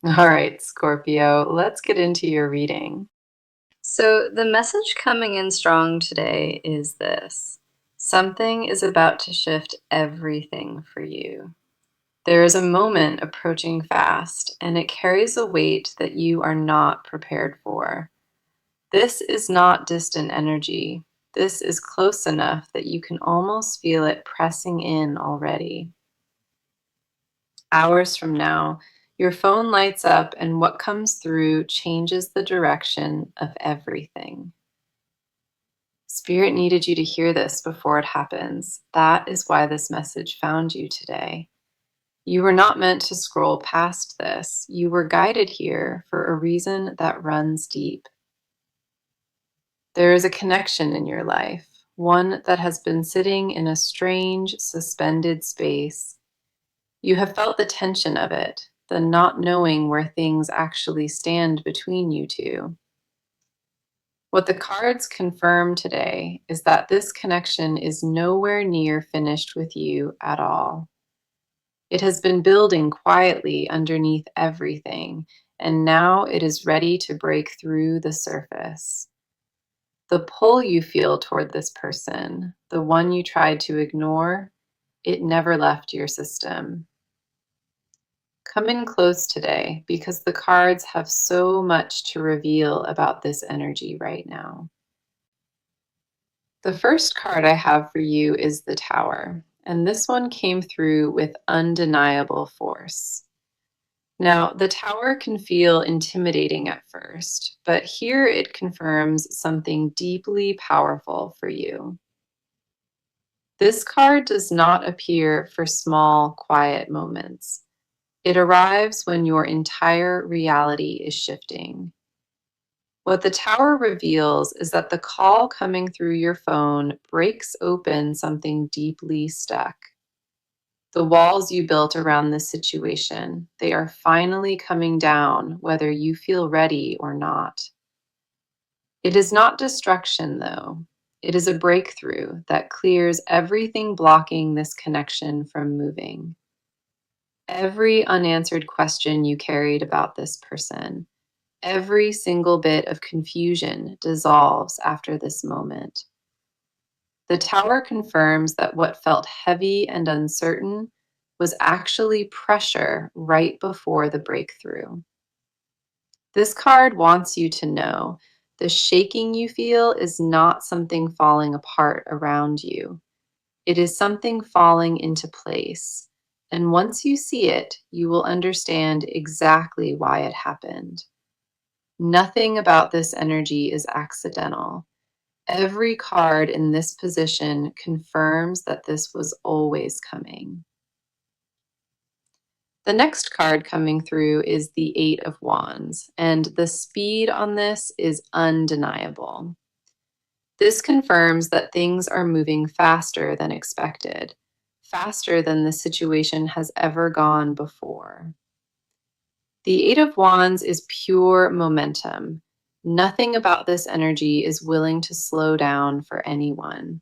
All right, Scorpio, let's get into your reading. So, the message coming in strong today is this: something is about to shift everything for you. There is a moment approaching fast, and it carries a weight that you are not prepared for. This is not distant energy. This is close enough that you can almost feel it pressing in already. Hours from now, your phone lights up, and what comes through changes the direction of everything. Spirit needed you to hear this before it happens. That is why this message found you today. You were not meant to scroll past this. You were guided here for a reason that runs deep. There is a connection in your life, one that has been sitting in a strange, suspended space. You have felt the tension of it, the not knowing where things actually stand between you two. What the cards confirm today is that this connection is nowhere near finished with you at all. It has been building quietly underneath everything, and now it is ready to break through the surface. The pull you feel toward this person, the one you tried to ignore, it never left your system. Come in close today because the cards have so much to reveal about this energy right now. The first card I have for you is the Tower, and this one came through with undeniable force. Now, the Tower can feel intimidating at first, but here it confirms something deeply powerful for you. This card does not appear for small, quiet moments. It arrives when your entire reality is shifting. What the Tower reveals is that the call coming through your phone breaks open something deeply stuck. The walls you built around this situation, they are finally coming down, whether you feel ready or not. It is not destruction, though. It is a breakthrough that clears everything blocking this connection from moving. Every unanswered question you carried about this person, every single bit of confusion dissolves after this moment. The Tower confirms that what felt heavy and uncertain was actually pressure right before the breakthrough. This card wants you to know the shaking you feel is not something falling apart around you. It is something falling into place. And once you see it, you will understand exactly why it happened. Nothing about this energy is accidental. Every card in this position confirms that this was always coming. The next card coming through is the Eight of Wands, and the speed on this is undeniable. This confirms that things are moving faster than expected, faster than the situation has ever gone before. The Eight of Wands is pure momentum. Nothing about this energy is willing to slow down for anyone.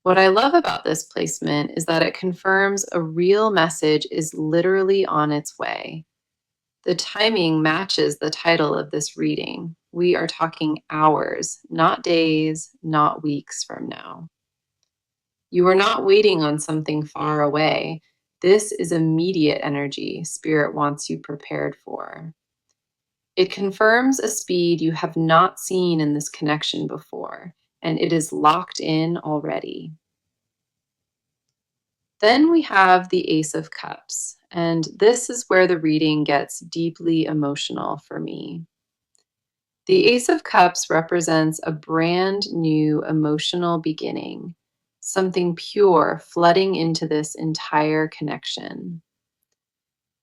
What I love about this placement is that it confirms a real message is literally on its way. The timing matches the title of this reading. We are talking hours, not days, not weeks from now. You are not waiting on something far away. This is immediate energy Spirit wants you prepared for. It confirms a speed you have not seen in this connection before, and it is locked in already. Then we have the Ace of Cups, and this is where the reading gets deeply emotional for me. The Ace of Cups represents a brand new emotional beginning, something pure flooding into this entire connection.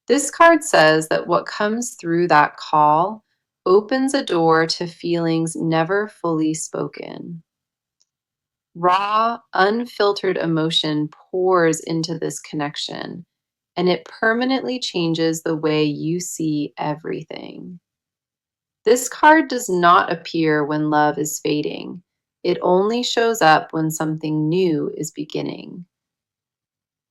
This card says that what comes through that call opens a door to feelings never fully spoken. Raw, unfiltered emotion pours into this connection, and it permanently changes the way you see everything. This card does not appear when love is fading. It only shows up when something new is beginning.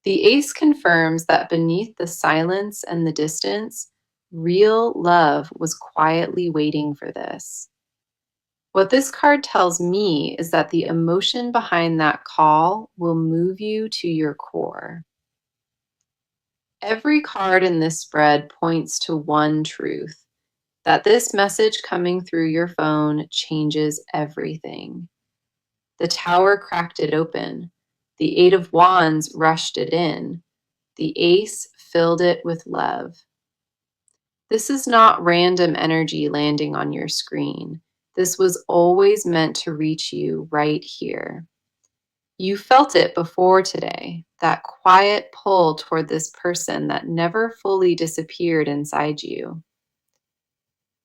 The ace confirms that beneath the silence and the distance, Real love was quietly waiting for this. What this card tells me is that the emotion behind that call will move you to your core. Every card in this spread points to one truth, that this message coming through your phone changes everything. The Tower cracked it open. The Eight of Wands rushed it in. The Ace filled it with love. This is not random energy landing on your screen. This was always meant to reach you right here. You felt it before today, that quiet pull toward this person that never fully disappeared inside you.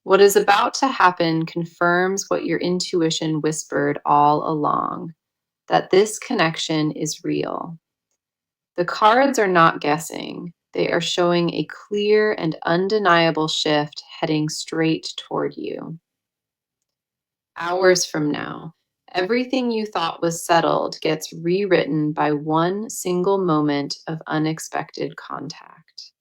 What is about to happen confirms what your intuition whispered all along, that this connection is real. The cards are not guessing. They are showing a clear and undeniable shift heading straight toward you. Hours from now, everything you thought was settled gets rewritten by one single moment of unexpected contact.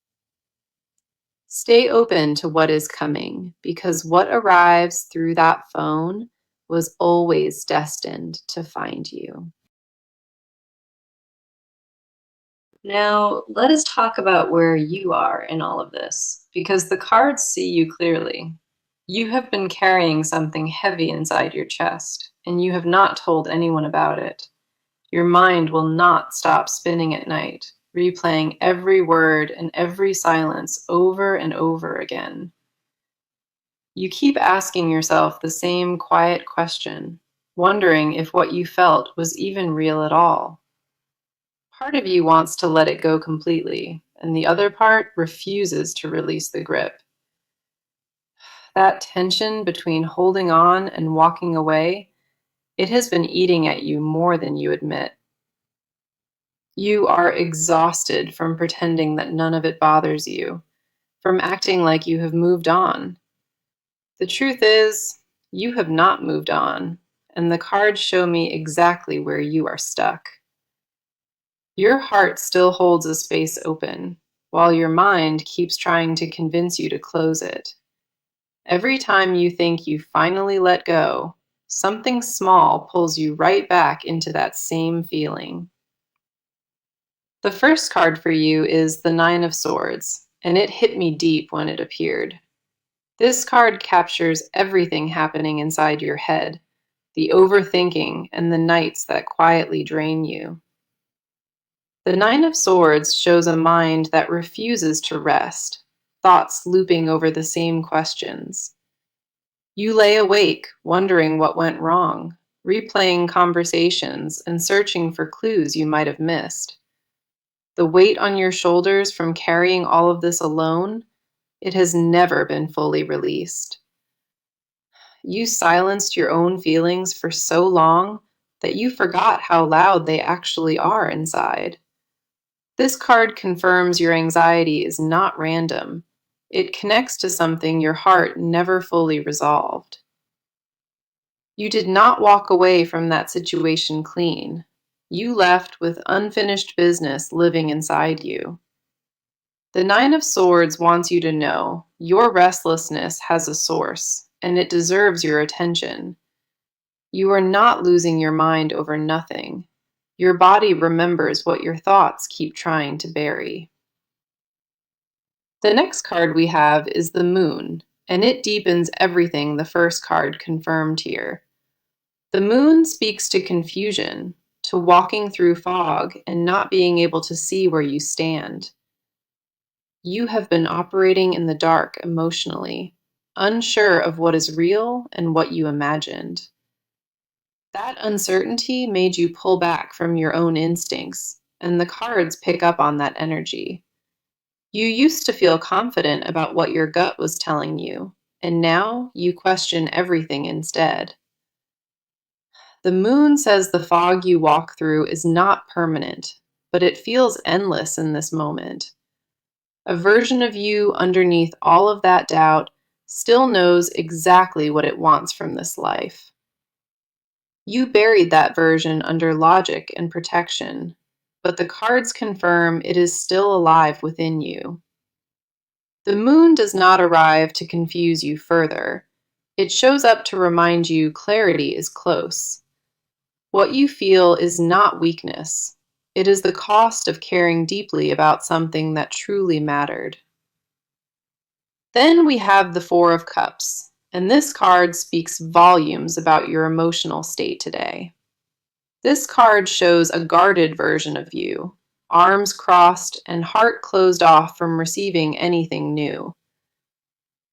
Stay open to what is coming, because what arrives through that phone was always destined to find you. Now, let us talk about where you are in all of this, because the cards see you clearly. You have been carrying something heavy inside your chest, and you have not told anyone about it. Your mind will not stop spinning at night, replaying every word and every silence over and over again. You keep asking yourself the same quiet question, wondering if what you felt was even real at all. Part of you wants to let it go completely, and the other part refuses to release the grip. That tension between holding on and walking away, it has been eating at you more than you admit. You are exhausted from pretending that none of it bothers you, from acting like you have moved on. The truth is, you have not moved on, and the cards show me exactly where you are stuck. Your heart still holds a space open, while your mind keeps trying to convince you to close it. Every time you think you finally let go, something small pulls you right back into that same feeling. The first card for you is the Nine of Swords, and it hit me deep when it appeared. This card captures everything happening inside your head, the overthinking and the nights that quietly drain you. The Nine of Swords shows a mind that refuses to rest, thoughts looping over the same questions. You lay awake, wondering what went wrong, replaying conversations and searching for clues you might have missed. The weight on your shoulders from carrying all of this alone, it has never been fully released. You silenced your own feelings for so long that you forgot how loud they actually are inside. This card confirms your anxiety is not random. It connects to something your heart never fully resolved. You did not walk away from that situation clean. You left with unfinished business living inside you. The Nine of Swords wants you to know your restlessness has a source, and it deserves your attention. You are not losing your mind over nothing. Your body remembers what your thoughts keep trying to bury. The next card we have is the Moon, and it deepens everything the first card confirmed here. The Moon speaks to confusion, to walking through fog and not being able to see where you stand. You have been operating in the dark emotionally, unsure of what is real and what you imagined. That uncertainty made you pull back from your own instincts, and the cards pick up on that energy. You used to feel confident about what your gut was telling you, and now you question everything instead. The Moon says the fog you walk through is not permanent, but it feels endless in this moment. A version of you underneath all of that doubt still knows exactly what it wants from this life. You buried that version under logic and protection, but the cards confirm it is still alive within you. The moon does not arrive to confuse you further. It shows up to remind you clarity is close. What you feel is not weakness. It is the cost of caring deeply about something that truly mattered. Then we have the Four of Cups, and this card speaks volumes about your emotional state today. This card shows a guarded version of you, arms crossed and heart closed off from receiving anything new.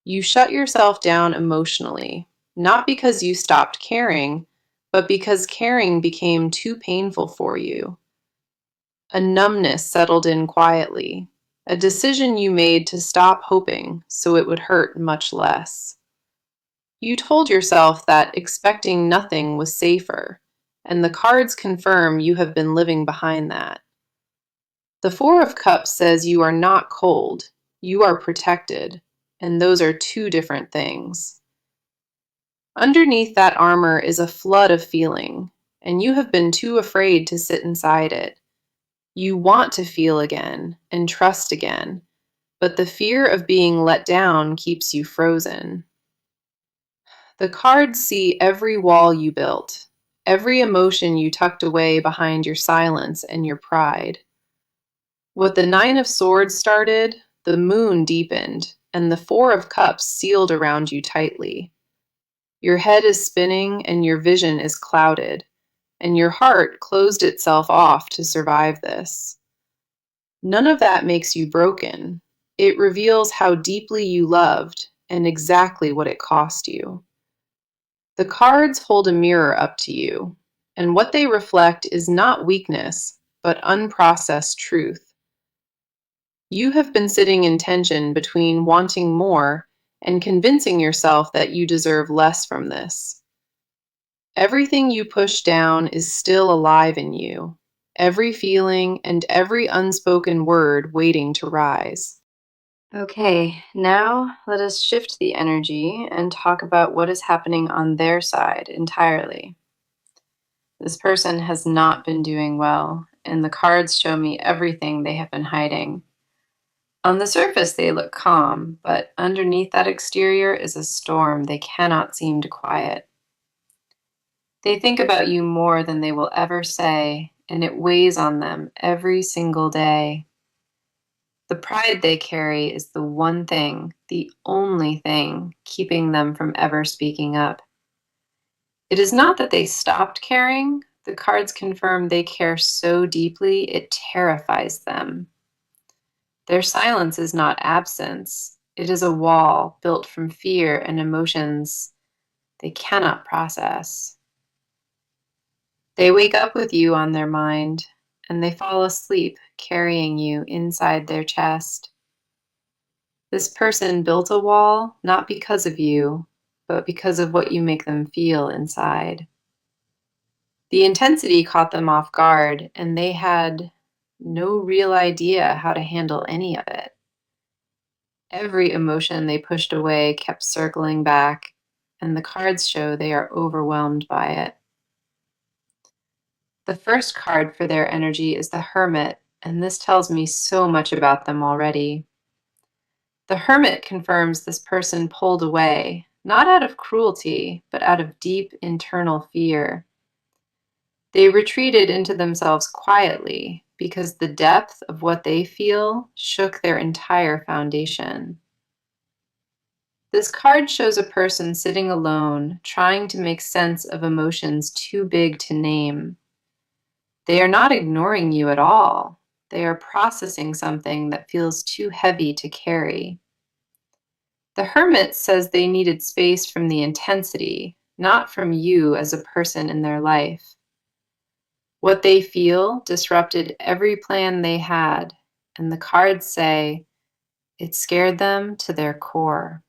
You shut yourself down emotionally, not because you stopped caring, but because caring became too painful for you. A numbness settled in quietly, a decision you made to stop hoping so it would hurt much less. You told yourself that expecting nothing was safer, and the cards confirm you have been living behind that. The Four of Cups says you are not cold, you are protected, and those are two different things. Underneath that armor is a flood of feeling, and you have been too afraid to sit inside it. You want to feel again and trust again, but the fear of being let down keeps you frozen. The cards see every wall you built, every emotion you tucked away behind your silence and your pride. What the Nine of Swords started, the moon deepened, and the Four of Cups sealed around you tightly. Your head is spinning and your vision is clouded, and your heart closed itself off to survive this. None of that makes you broken. It reveals how deeply you loved and exactly what it cost you. The cards hold a mirror up to you, and what they reflect is not weakness, but unprocessed truth. You have been sitting in tension between wanting more and convincing yourself that you deserve less from this. Everything you push down is still alive in you, every feeling and every unspoken word waiting to rise. Okay, now let us shift the energy and talk about what is happening on their side entirely. This person has not been doing well, and the cards show me everything they have been hiding. On the surface, they look calm, but underneath that exterior is a storm they cannot seem to quiet. They think about you more than they will ever say, and it weighs on them every single day. The pride they carry is the one thing, the only thing, keeping them from ever speaking up. It is not that they stopped caring. The cards confirm they care so deeply it terrifies them. Their silence is not absence. It is a wall built from fear and emotions they cannot process. They wake up with you on their mind, and they fall asleep carrying you inside their chest. This person built a wall not because of you, but because of what you make them feel inside. The intensity caught them off guard, and they had no real idea how to handle any of it. Every emotion they pushed away kept circling back, and the cards show they are overwhelmed by it. The first card for their energy is the Hermit, and this tells me so much about them already. The Hermit confirms this person pulled away, not out of cruelty, but out of deep internal fear. They retreated into themselves quietly because the depth of what they feel shook their entire foundation. This card shows a person sitting alone, trying to make sense of emotions too big to name. They are not ignoring you at all. They are processing something that feels too heavy to carry. The Hermit says they needed space from the intensity, not from you as a person in their life. What they feel disrupted every plan they had, and the cards say it scared them to their core.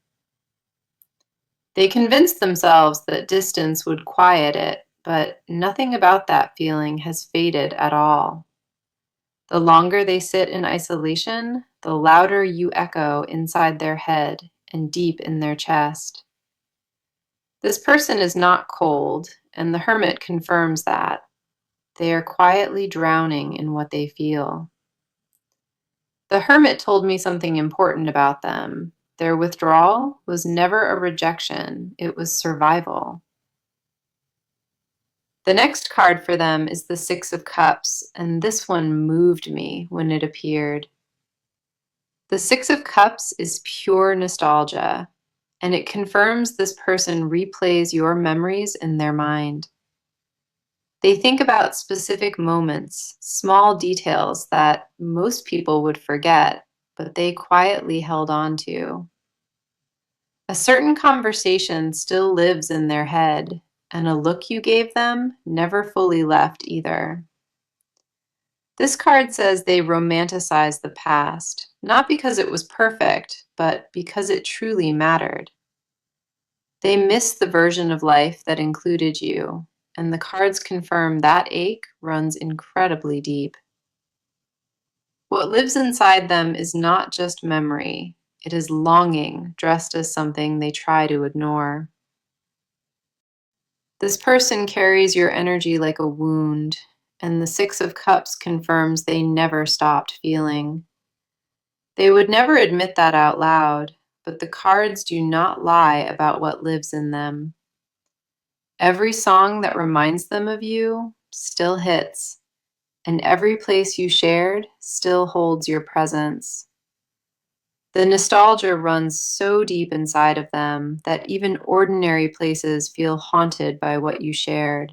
They convinced themselves that distance would quiet it, but nothing about that feeling has faded at all. The longer they sit in isolation, the louder you echo inside their head and deep in their chest. This person is not cold, and the Hermit confirms that. They are quietly drowning in what they feel. The hermit told me something important about them. Their withdrawal was never a rejection, it was survival. The next card for them is the Six of Cups, and this one moved me when it appeared. The Six of Cups is pure nostalgia, and it confirms this person replays your memories in their mind. They think about specific moments, small details that most people would forget, but they quietly held on to. A certain conversation still lives in their head, and a look you gave them never fully left either. This card says they romanticize the past, not because it was perfect, but because it truly mattered. They miss the version of life that included you, and the cards confirm that ache runs incredibly deep. What lives inside them is not just memory, it is longing dressed as something they try to ignore. This person carries your energy like a wound, and the Six of Cups confirms they never stopped feeling. They would never admit that out loud, but the cards do not lie about what lives in them. Every song that reminds them of you still hits, and every place you shared still holds your presence. The nostalgia runs so deep inside of them that even ordinary places feel haunted by what you shared.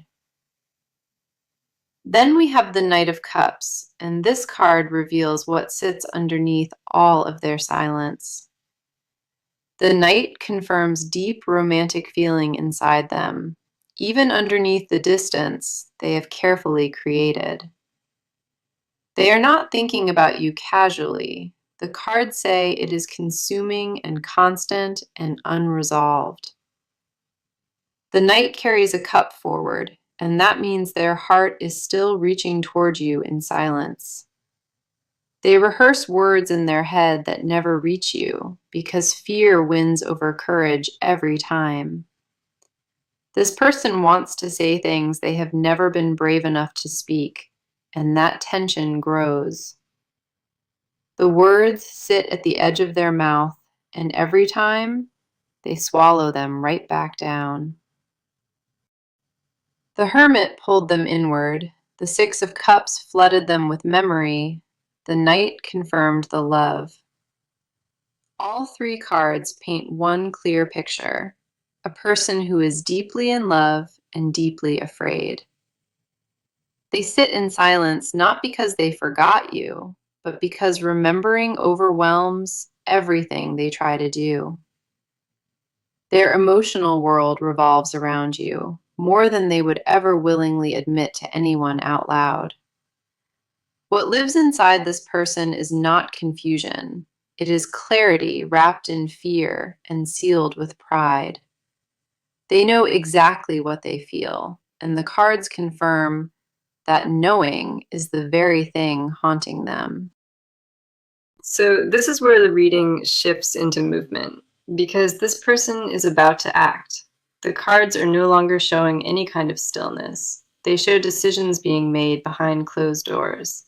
Then we have the Knight of Cups, and this card reveals what sits underneath all of their silence. The Knight confirms deep romantic feeling inside them, even underneath the distance they have carefully created. They are not thinking about you casually. The cards say it is consuming and constant and unresolved. The Knight carries a cup forward, and that means their heart is still reaching toward you in silence. They rehearse words in their head that never reach you because fear wins over courage every time. This person wants to say things they have never been brave enough to speak, and that tension grows. The words sit at the edge of their mouth, and every time they swallow them right back down. The Hermit pulled them inward. The Six of Cups flooded them with memory. The Knight confirmed the love. All three cards paint one clear picture: a person who is deeply in love and deeply afraid. They sit in silence not because they forgot you, but because remembering overwhelms everything they try to do. Their emotional world revolves around you, more than they would ever willingly admit to anyone out loud. What lives inside this person is not confusion. It is clarity wrapped in fear and sealed with pride. They know exactly what they feel, and the cards confirm that knowing is the very thing haunting them. So, this is where the reading shifts into movement, because this person is about to act. The cards are no longer showing any kind of stillness. They show decisions being made behind closed doors.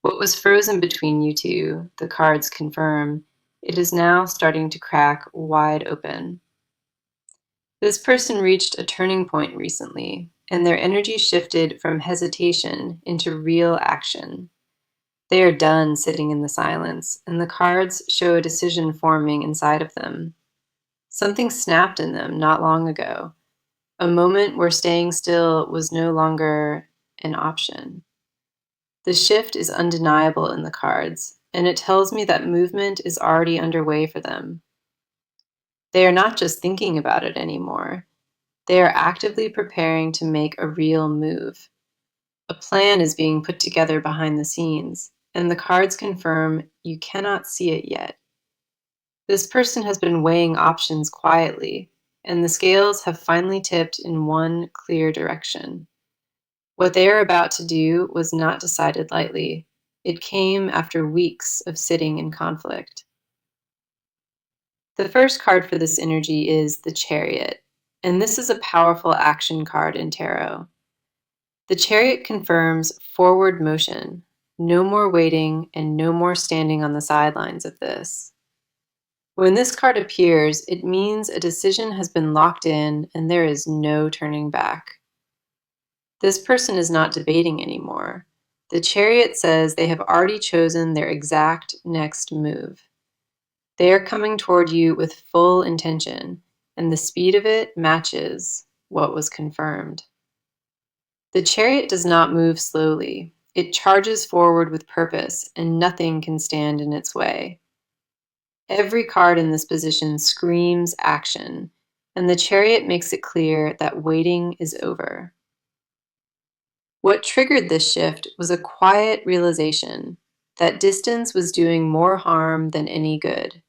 What was frozen between you two, the cards confirm, it is now starting to crack wide open. This person reached a turning point recently, and their energy shifted from hesitation into real action. They are done sitting in the silence, and the cards show a decision forming inside of them. Something snapped in them not long ago, a moment where staying still was no longer an option. The shift is undeniable in the cards, and it tells me that movement is already underway for them. They are not just thinking about it anymore. They are actively preparing to make a real move. A plan is being put together behind the scenes, and the cards confirm you cannot see it yet. This person has been weighing options quietly, and the scales have finally tipped in one clear direction. What they are about to do was not decided lightly. It came after weeks of sitting in conflict. The first card for this energy is the Chariot, and this is a powerful action card in tarot. The Chariot confirms forward motion. No more waiting and no more standing on the sidelines of this. When this card appears, it means a decision has been locked in and there is no turning back. This person is not debating anymore. The Chariot says they have already chosen their exact next move. They are coming toward you with full intention, and the speed of it matches what was confirmed. The Chariot does not move slowly. It charges forward with purpose, and nothing can stand in its way. Every card in this position screams action, and the Chariot makes it clear that waiting is over. What triggered this shift was a quiet realization that distance was doing more harm than any good.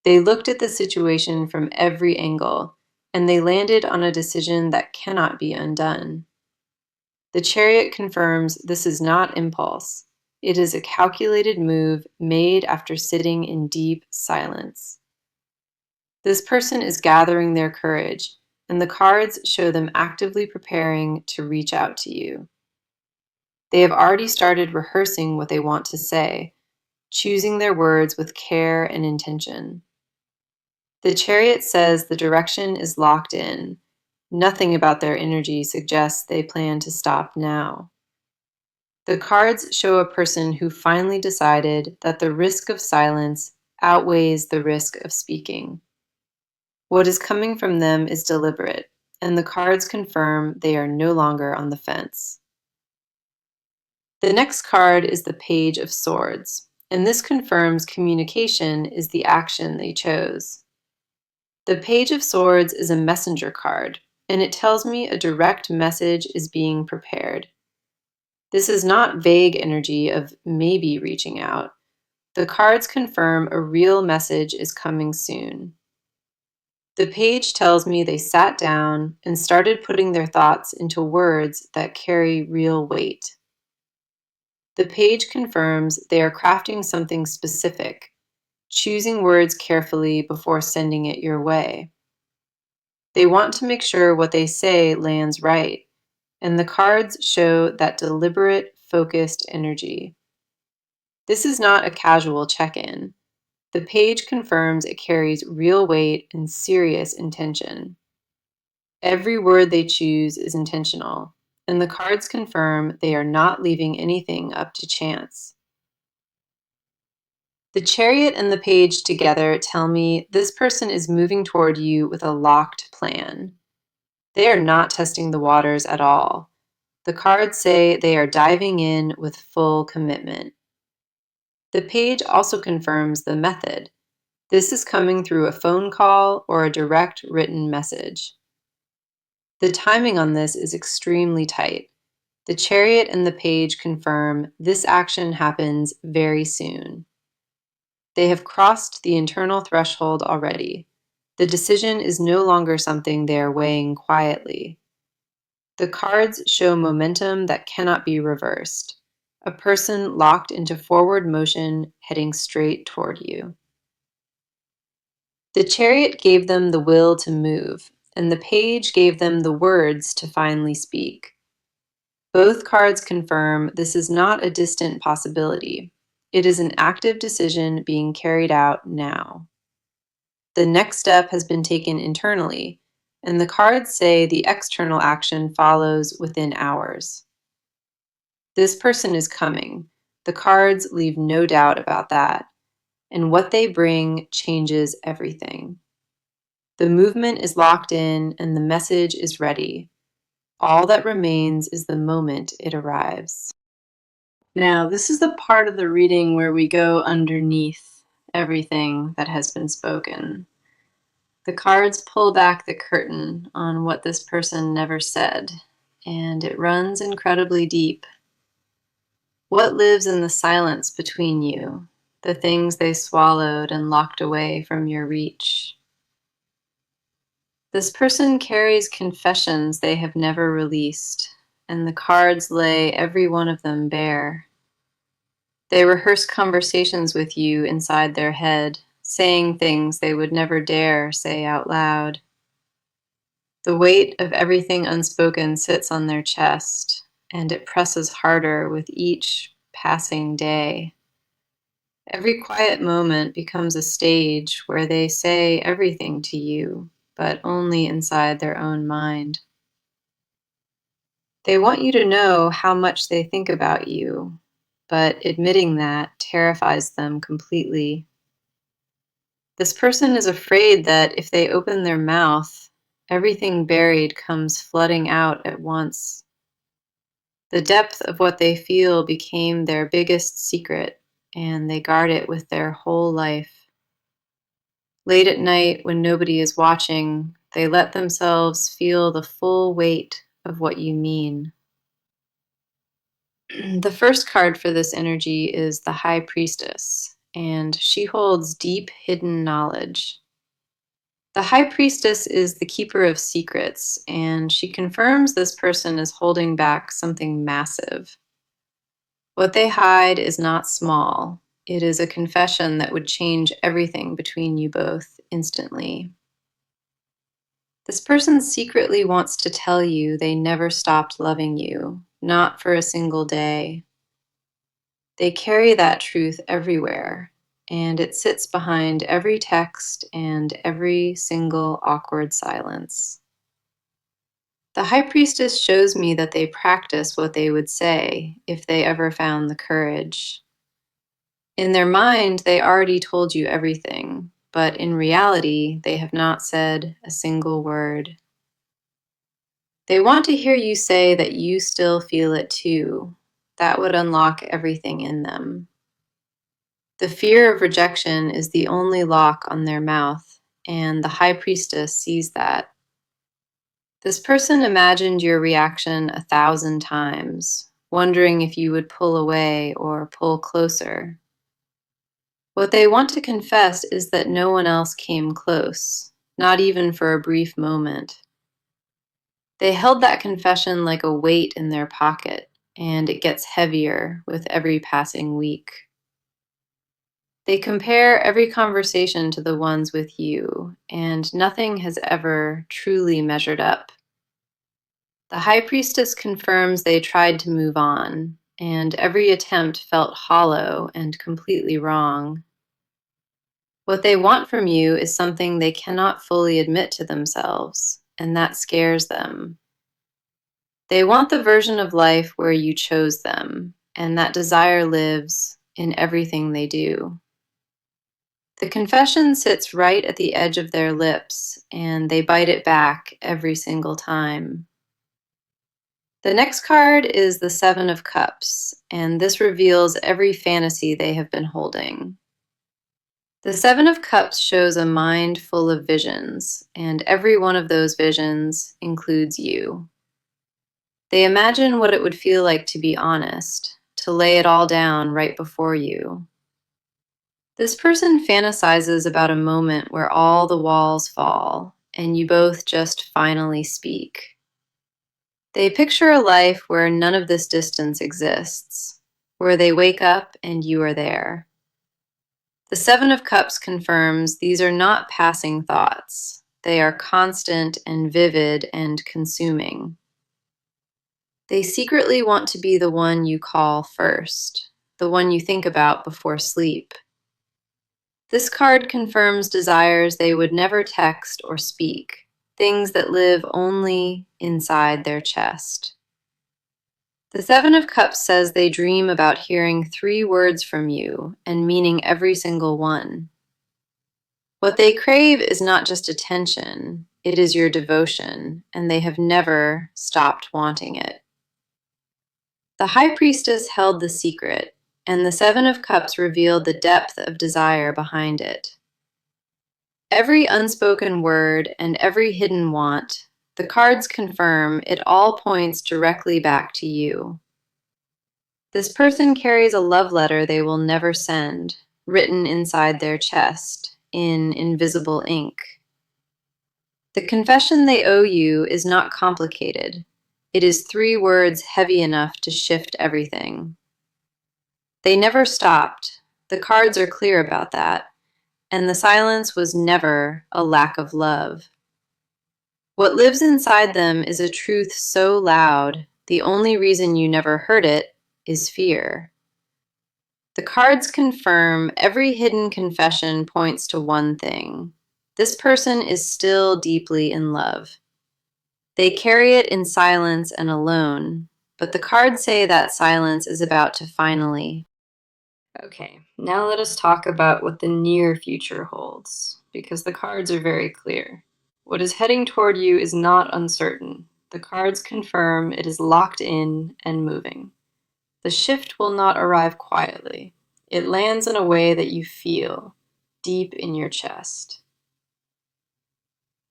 They looked at the situation from every angle, and they landed on a decision that cannot be undone. The Chariot confirms this is not impulse. It is a calculated move made after sitting in deep silence. This person is gathering their courage, and the cards show them actively preparing to reach out to you. They have already started rehearsing what they want to say, choosing their words with care and intention. The Chariot says the direction is locked in. Nothing about their energy suggests they plan to stop now. The cards show a person who finally decided that the risk of silence outweighs the risk of speaking. What is coming from them is deliberate, and the cards confirm they are no longer on the fence. The next card is the Page of Swords, and this confirms communication is the action they chose. The Page of Swords is a messenger card, and it tells me a direct message is being prepared. This is not vague energy of maybe reaching out. The cards confirm a real message is coming soon. The page tells me they sat down and started putting their thoughts into words that carry real weight. The page confirms they are crafting something specific, choosing words carefully before sending it your way. They want to make sure what they say lands right, and the cards show that deliberate, focused energy. This is not a casual check-in. The page confirms it carries real weight and serious intention. Every word they choose is intentional, and the cards confirm they are not leaving anything up to chance. The Chariot and the Page together tell me this person is moving toward you with a locked plan. They are not testing the waters at all. The cards say they are diving in with full commitment. The Page also confirms the method. This is coming through a phone call or a direct written message. The timing on this is extremely tight. The Chariot and the Page confirm this action happens very soon. They have crossed the internal threshold already. The decision is no longer something they are weighing quietly. The cards show momentum that cannot be reversed. A person locked into forward motion heading straight toward you. The Chariot gave them the will to move, and the Page gave them the words to finally speak. Both cards confirm this is not a distant possibility. It is an active decision being carried out now. The next step has been taken internally, and the cards say the external action follows within hours. This person is coming. The cards leave no doubt about that, and what they bring changes everything. The movement is locked in, and the message is ready. All that remains is the moment it arrives. Now, this is the part of the reading where we go underneath everything that has been spoken. The cards pull back the curtain on what this person never said, and it runs incredibly deep. What lives in the silence between you, the things they swallowed and locked away from your reach? This person carries confessions they have never released, and the cards lay every one of them bare. They rehearse conversations with you inside their head, saying things they would never dare say out loud. The weight of everything unspoken sits on their chest, and it presses harder with each passing day. Every quiet moment becomes a stage where they say everything to you, but only inside their own mind. They want you to know how much they think about you, but admitting that terrifies them completely. This person is afraid that if they open their mouth, everything buried comes flooding out at once. The depth of what they feel became their biggest secret, and they guard it with their whole life. Late at night, when nobody is watching, they let themselves feel the full weight of what you mean. The first card for this energy is the High Priestess, and she holds deep hidden knowledge. The High Priestess is the keeper of secrets, and she confirms this person is holding back something massive. What they hide is not small. It is a confession that would change everything between you both instantly. This person secretly wants to tell you they never stopped loving you, not for a single day. They carry that truth everywhere, and it sits behind every text and every single awkward silence. The High Priestess shows me that they practice what they would say if they ever found the courage. In their mind, they already told you everything, but in reality, they have not said a single word. They want to hear you say that you still feel it too. That would unlock everything in them. The fear of rejection is the only lock on their mouth, and the High Priestess sees that. This person imagined your reaction 1,000 times, wondering if you would pull away or pull closer. What they want to confess is that no one else came close, not even for a brief moment. They held that confession like a weight in their pocket, and it gets heavier with every passing week. They compare every conversation to the ones with you, and nothing has ever truly measured up. The High Priestess confirms they tried to move on, and every attempt felt hollow and completely wrong. What they want from you is something they cannot fully admit to themselves, and that scares them. They want the version of life where you chose them, and that desire lives in everything they do. The confession sits right at the edge of their lips, and they bite it back every single time. The next card is the Seven of Cups, and this reveals every fantasy they have been holding. The Seven of Cups shows a mind full of visions, and every one of those visions includes you. They imagine what it would feel like to be honest, to lay it all down right before you. This person fantasizes about a moment where all the walls fall, and you both just finally speak. They picture a life where none of this distance exists, where they wake up and you are there. The Seven of Cups confirms these are not passing thoughts. They are constant and vivid and consuming. They secretly want to be the one you call first, the one you think about before sleep. This card confirms desires they would never text or speak, things that live only inside their chest. The Seven of Cups says they dream about hearing 3 words from you and meaning every single one. What they crave is not just attention, it is your devotion, and they have never stopped wanting it. The High Priestess held the secret, and the Seven of Cups revealed the depth of desire behind it. Every unspoken word and every hidden want, the cards confirm it all points directly back to you. This person carries a love letter they will never send, written inside their chest, in invisible ink. The confession they owe you is not complicated. It is 3 words heavy enough to shift everything. They never stopped. The cards are clear about that. And the silence was never a lack of love. What lives inside them is a truth so loud, the only reason you never heard it is fear. The cards confirm every hidden confession points to one thing. This person is still deeply in love. They carry it in silence and alone, but the cards say that silence is about to finally. Okay, now let us talk about what the near future holds, because the cards are very clear. What is heading toward you is not uncertain. The cards confirm it is locked in and moving. The shift will not arrive quietly. It lands in a way that you feel, deep in your chest.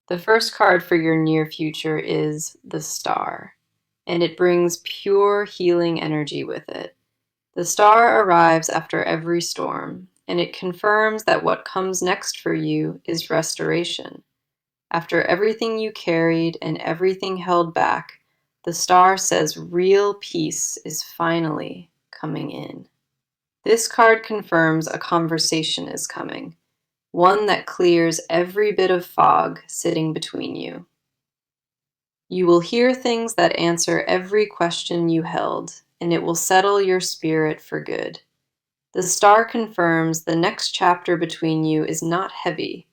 The first card for your near future is the Star, and it brings pure healing energy with it. The star arrives after every storm, and it confirms that what comes next for you is restoration. After everything you carried and everything held back, the star says real peace is finally coming in. This card confirms a conversation is coming, one that clears every bit of fog sitting between you. You will hear things that answer every question you held, and it will settle your spirit for good. The star confirms the next chapter between you is not heavy.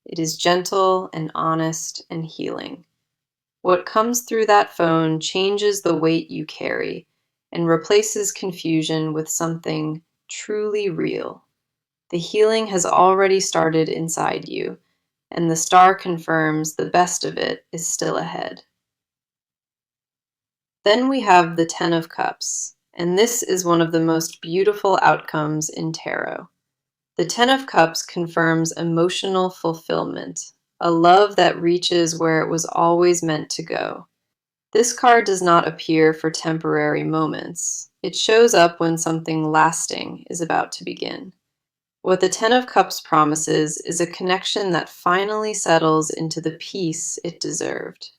It is gentle and honest and healing. What comes through that phone changes the weight you carry and replaces confusion with something truly real. The healing has already started inside you, and the star confirms the best of it is still ahead. Then we have the Ten of Cups, and this is one of the most beautiful outcomes in tarot. The Ten of Cups confirms emotional fulfillment, a love that reaches where it was always meant to go. This card does not appear for temporary moments. It shows up when something lasting is about to begin. What the Ten of Cups promises is a connection that finally settles into the peace it deserved.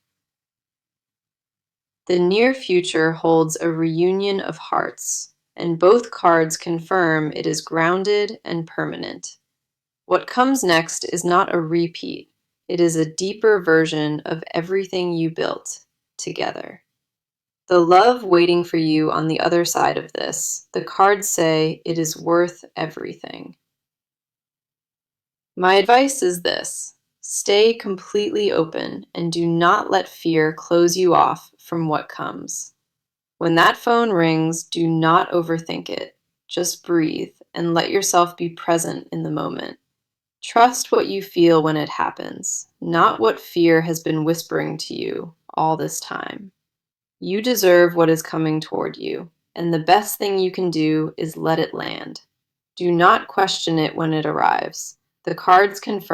The near future holds a reunion of hearts, and both cards confirm it is grounded and permanent. What comes next is not a repeat. It is a deeper version of everything you built together. The love waiting for you on the other side of this, the cards say it is worth everything. My advice is this: stay completely open and do not let fear close you off from what comes. When that phone rings, do not overthink it. Just breathe and let yourself be present in the moment. Trust what you feel when it happens, not what fear has been whispering to you all this time. You deserve what is coming toward you, and the best thing you can do is let it land. Do not question it when it arrives. The cards confirm